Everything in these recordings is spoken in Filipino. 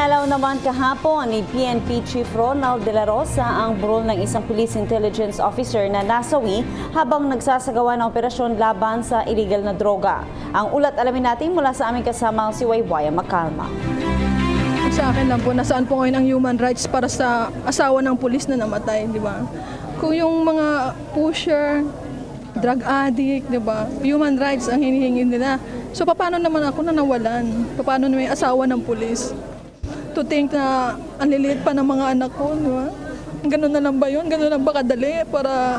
Dinalaw naman kahapon ni PNP Chief Ronald De La Rosa ang burol ng isang police intelligence officer na nasawi habang nagsasagawa ng operasyon laban sa illegal na droga. Ang ulat alamin natin mula sa aming kasamang si Waywaya Macalma. Sa akin lang po, nasaan po ngayon ang human rights para sa asawa ng pulis na namatay, di ba? Kung yung mga pusher, drug addict, di ba? Human rights ang hinihingi nila. So paano naman ako na nawalan? Paano naman yung asawa ng pulis? To think na ang liliit pa ng mga anak ko, di ba? Ganun na lang ba yun? Ganun lang ba kadali para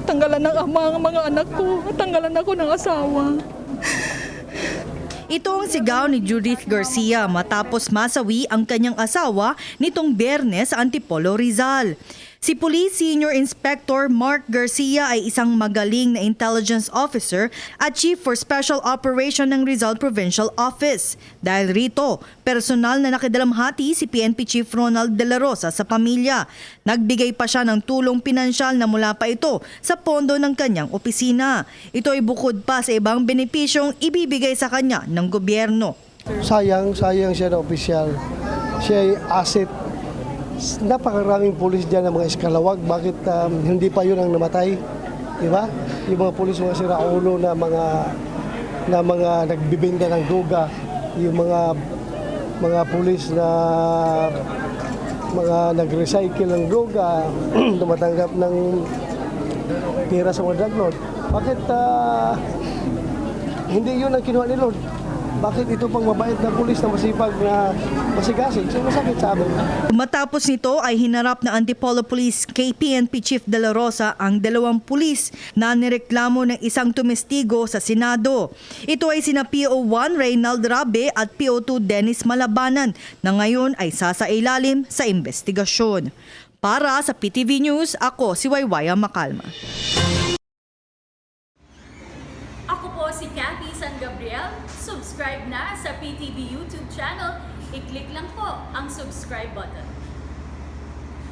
tanggalan ng ama ang mga anak ko at tanggalan ako ng asawa? Ito ang sigaw ni Judith Garcia matapos masawi ang kanyang asawa nitong Biyernes sa Antipolo, Rizal. Si Police Senior Inspector Mark Garcia ay isang magaling na intelligence officer at Chief for Special Operation ng Rizal Provincial Office. Dahil rito, personal na nakidalamhati si PNP Chief Ronald De La Rosa sa pamilya. Nagbigay pa siya ng tulong pinansyal na mula pa ito sa pondo ng kanyang opisina. Ito ay bukod pa sa ibang benepisyong ibibigay sa kanya ng gobyerno. Sayang siya na opisyal. Siya ay asset. Napakaraming pulis dyan ng mga eskalawag. Bakit hindi pa yun ang namatay? Di ba? Yung mga pulis, mga siraulo na mga nagbibinda ng droga, yung mga pulis na mga nag-recycle ng droga, tumatanggap ng pera sa mga drug lord. Bakit hindi yun ang kinuha ni Lord? Bakit ito pang mabait na pulis na masipag na masigasig? So masakit sa amin. Matapos nito ay hinarap na Antipolo Police kay PNP Chief De La Rosa ang dalawang pulis na nireklamo ng isang tumestigo sa Senado. Ito ay sina PO1 Reynald Rabe at PO2 Dennis Malabanan na ngayon ay sasailalim sa investigasyon. Para sa PTV News, ako si Waywaya Macalma. Ako po si Cathy San Gabriel. Subscribe na sa PTV YouTube channel. I-click lang po ang subscribe button.